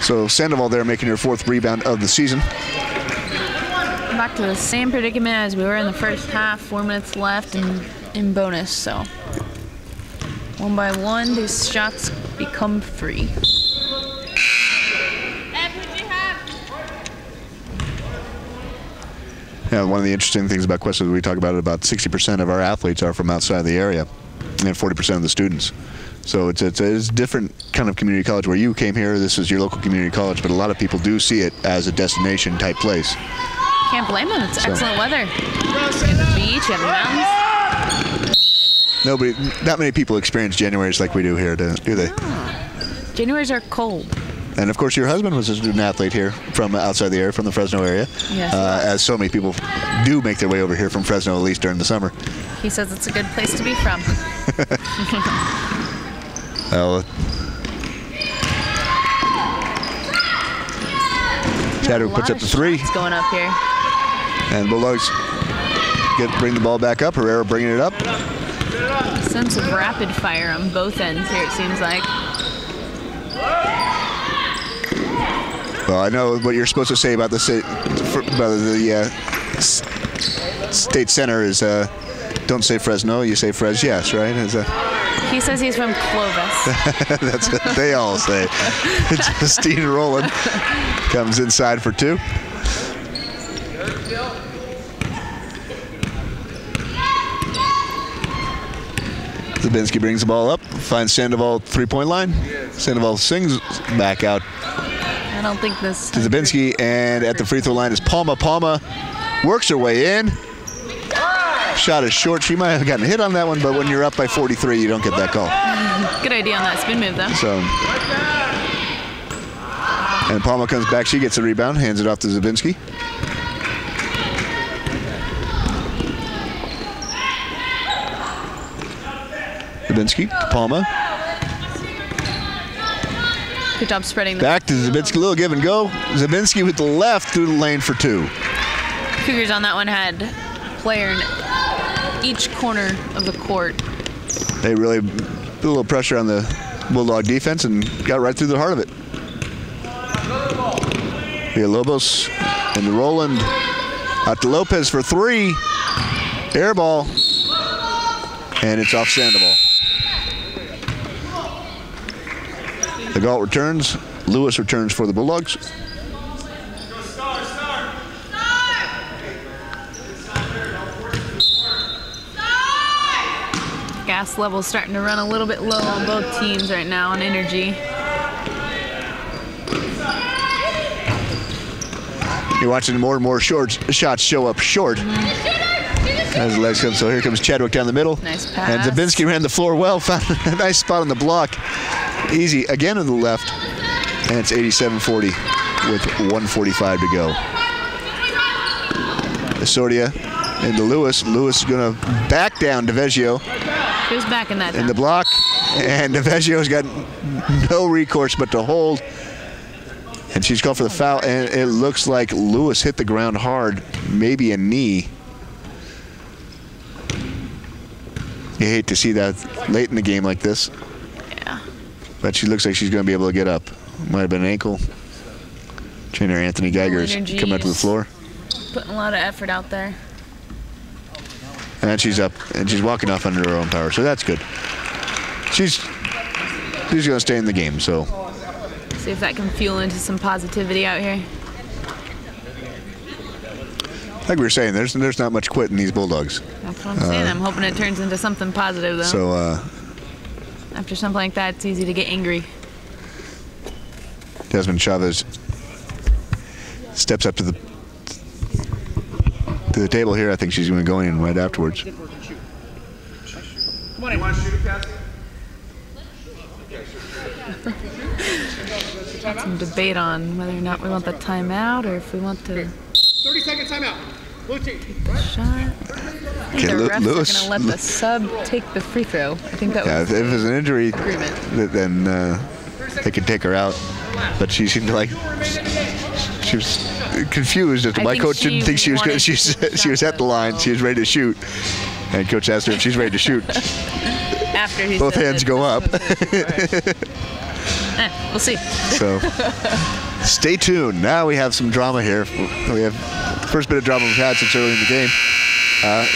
So Sandoval there making her 4th rebound of the season. Back to the same predicament as we were in the first half. 4 minutes left in bonus, so 1 by 1, these shots become 3. Yeah, one of the interesting things about Cuesta is we talk about 60% of our athletes are from outside the area, and 40% of the students. So it's a different kind of community college. Where you came here, this is your local community college, but a lot of people do see it as a destination type place. Can't blame them. It's excellent weather. You have the beach, you have the mountains. Not many people experience Januaries like we do here, do they? Oh. Januaries are cold. And of course, your husband was a student athlete here from outside the area, from the Fresno area. Yes. As so many people do make their way over here from Fresno, at least during the summer. He says it's a good place to be from. Well, Chadwick puts up the 3. It's going up here. And Bulldogs bring the ball back up. Herrera bringing it up. A sense of rapid fire on both ends here, it seems like. Well, I know what you're supposed to say about the state center is don't say Fresno, you say Fres yes, right? He says he's from Clovis. That's what they all say. Justine Rowland comes inside for 2. Zabinski brings the ball up, finds Sandoval 3-point line. Sandoval sings back out. I don't think this. To Zabinski, and at the free throw line is Palma. Palma works her way in. Shot is short. She might have gotten a hit on that one, but when you're up by 43, you don't get that call. Good idea on that spin move, though. So, and Palma comes back. She gets the rebound, hands it off to Zabinski. Zabinski, Palma. Good job spreading. Back to Zabinski, a little give and go. Zabinski with the left through the lane for 2. Cougars on that one had a player in each corner of the court. They really put a little pressure on the Bulldog defense and got right through the heart of it. Villalobos and Roland out to Lopez for 3. Air ball. And it's off Sandoval. The Galt returns. Lewis returns for the Bulldogs. Gas level's starting to run a little bit low on both teams right now on energy. You're watching more and more shots show up short. As the legs come, so here comes Chadwick down the middle. Nice pass. And Zabinski ran the floor well, found a nice spot on the block. Easy, again on the left. And it's 87-40 with 1:45 to go. Esordia into Lewis. Lewis is going to back down DeVeggio. Who's backing that down? In the block. And DeVeggio's got no recourse but to hold. And she's called for the foul. And it looks like Lewis hit the ground hard, maybe a knee. You hate to see that late in the game like this. Yeah. But she looks like she's going to be able to get up. Might have been an ankle. Trainer Anthony Geiger's coming up to the floor. Putting a lot of effort out there. And she's up, and she's walking off under her own power, so that's good. She's going to stay in the game, so. See if that can fuel into some positivity out here. Like we were saying, there's not much quit in these Bulldogs. That's what I'm saying. I'm hoping it turns into something positive, though. So, after something like that, it's easy to get angry. Desmond Chavez steps up to the table here. I think she's going to go in right afterwards. Some debate on whether or not we want the timeout or if we want to. 30-second timeout. Blue team. Shot. I think the refs are going to let the sub take the free throw. I think that was. Yeah, if it's an injury, agreement. Then they can take her out. But she seemed like she was confused. As my coach didn't think she was good. She was at the line. She was ready to shoot, and coach asked her if she's ready to shoot. After he both hands go up. We'll see. So stay tuned. Now we have some drama here. We have first bit of drama we've had since early in the game.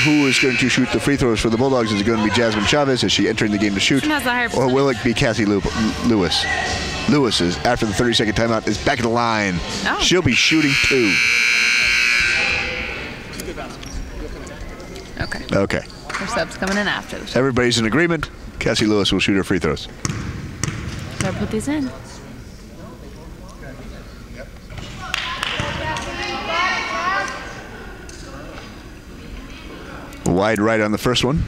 Who is going to shoot the free throws for the Bulldogs? Is it going to be Jasmine Chavez? Is she entering the game to shoot? She has the higher or will it be Cassie Lewis? Lewis is, after the 30-second timeout, is back in the line. Oh. She'll be shooting 2. Okay. Her sub's coming in after the shot. Everybody's in agreement. Cassie Lewis will shoot her free throws. Gotta put these in. Wide right on the first one.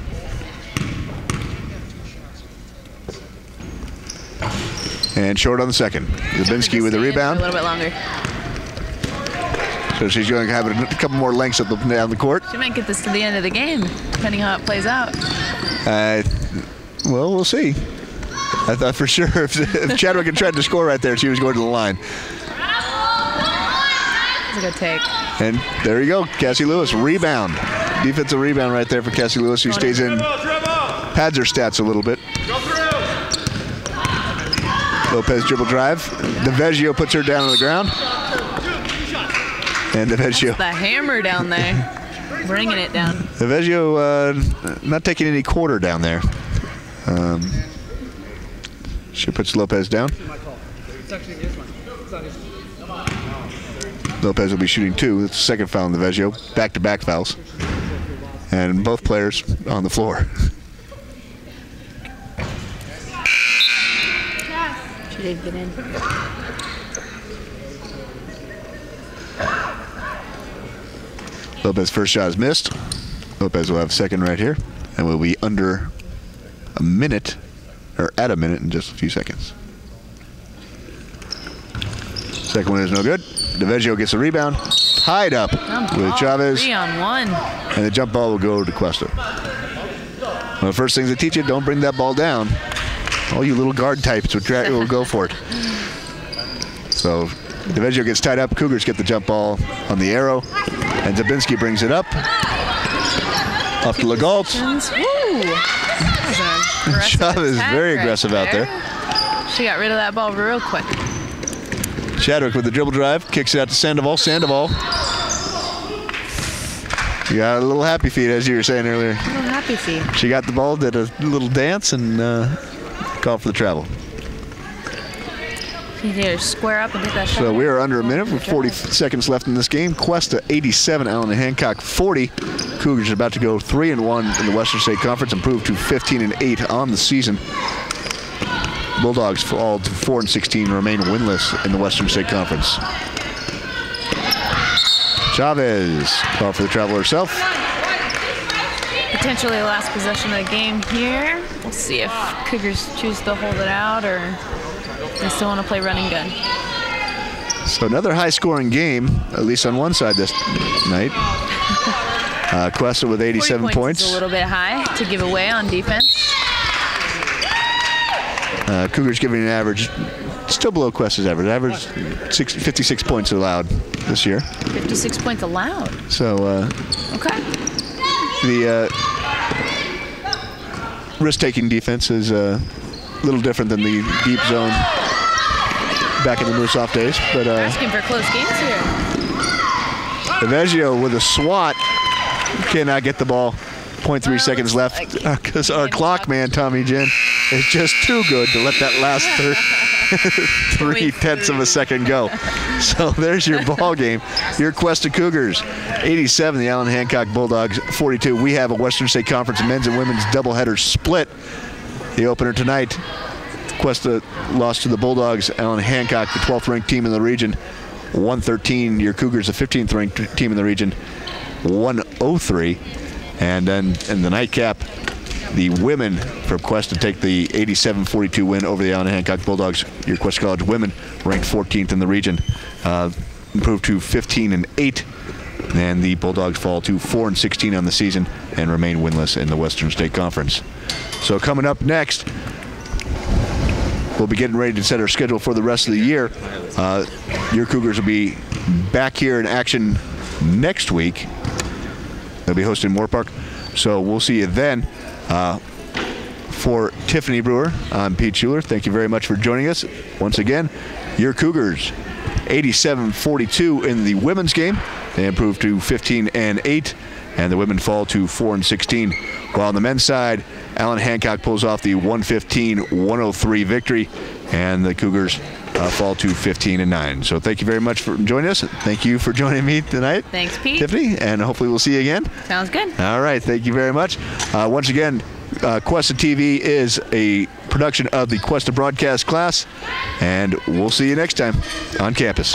And short on the second. Zabinski with the rebound. A little bit longer. So she's going to have a couple more lengths down the court. She might get this to the end of the game, depending how it plays out. Well, we'll see. I thought for sure if Chadwick had tried to score right there, she was going to the line. That's a good take. And there you go, Cassie Lewis, rebound. Defensive rebound right there for Cassie Lewis, who stays in, pads her stats a little bit. Lopez dribble drive. DeVeggio puts her down on the ground. And DeVeggio. The hammer down there. Bringing it down. DeVeggio not taking any quarter down there. She puts Lopez down. Lopez will be shooting 2. It's the second foul on DeVeggio. Back-to-back fouls. And both players on the floor. She did get in. Lopez's first shot is missed. Lopez will have second right here. And we'll be under a minute, or at a minute in just a few seconds. Second one is no good. DeVeggio gets a rebound. Tied up with Chavez. 3-on-1. And the jump ball will go to Cuesta. One of the first things they teach you, don't bring that ball down. All you little guard types will go for it. So DeVeggio gets tied up. Cougars get the jump ball on the arrow. And Zabinski brings it up. Up to Legault. Chavez is very aggressive out there. She got rid of that ball real quick. Chadwick with the dribble drive. Kicks it out to Sandoval. Sandoval. You got a little happy feet, as you were saying earlier. A little happy feet. She got the ball, did a little dance, and called for the travel. You need to square up and take that shot. So we are under a minute with 40 seconds left in this game. Cuesta 87, Allen and Hancock 40. Cougars are about to go 3-1 in the Western State Conference, improve to 15-8 on the season. Bulldogs fall to 4-16, remain winless in the Western State Conference. Chavez called for the travel herself. Potentially the last possession of the game here. We'll see if Cougars choose to hold it out or they still want to play running gun. So another high-scoring game, at least on one side this night. Cuesta with 87 points. Is a little bit high to give away on defense. Cougars giving an average, still below Cuesta's average. 56 points allowed this year. 56 points allowed. So okay. The risk-taking defense is a little different than the deep zone back in the Moose off days. But asking for close games here. DeVeggio with a swat cannot get the ball. 0.3 seconds left because our clock man Tommy Jen is just too good to let that last 3/10 of a second go. So there's your ball game. Your Cuesta Cougars 87, the Allen Hancock Bulldogs 42. We have a Western State Conference men's and women's doubleheader split. The opener tonight, Cuesta lost to the Bulldogs. Allen Hancock, the 12th ranked team in the region, 113. Your Cougars, the 15th ranked team in the region, 103. And then in the nightcap, the women from Cuesta take the 87-42 win over the Allen Hancock Bulldogs. Your Cuesta College women ranked 14th in the region, improved to 15-8. And the Bulldogs fall to 4-16 on the season and remain winless in the Western State Conference. So coming up next, we'll be getting ready to set our schedule for the rest of the year. Your Cougars will be back here in action next week. They'll be hosting Moore Park. So we'll see you then. For Tiffany Brewer, I'm Pete Schuler. Thank you very much for joining us. Once again, your Cougars 87-42 in the women's game. They improved to 15-8, and the women fall to 4-16. While on the men's side, Allen Hancock pulls off the 115-103 victory, and the Cougars fall to 15-9. So thank you very much for joining us. Thank you for joining me tonight. Thanks, Pete. Tiffany, and hopefully we'll see you again. Sounds good. All right, thank you very much. Once again, Cuesta TV is a production of the Cuesta broadcast class, and we'll see you next time on campus.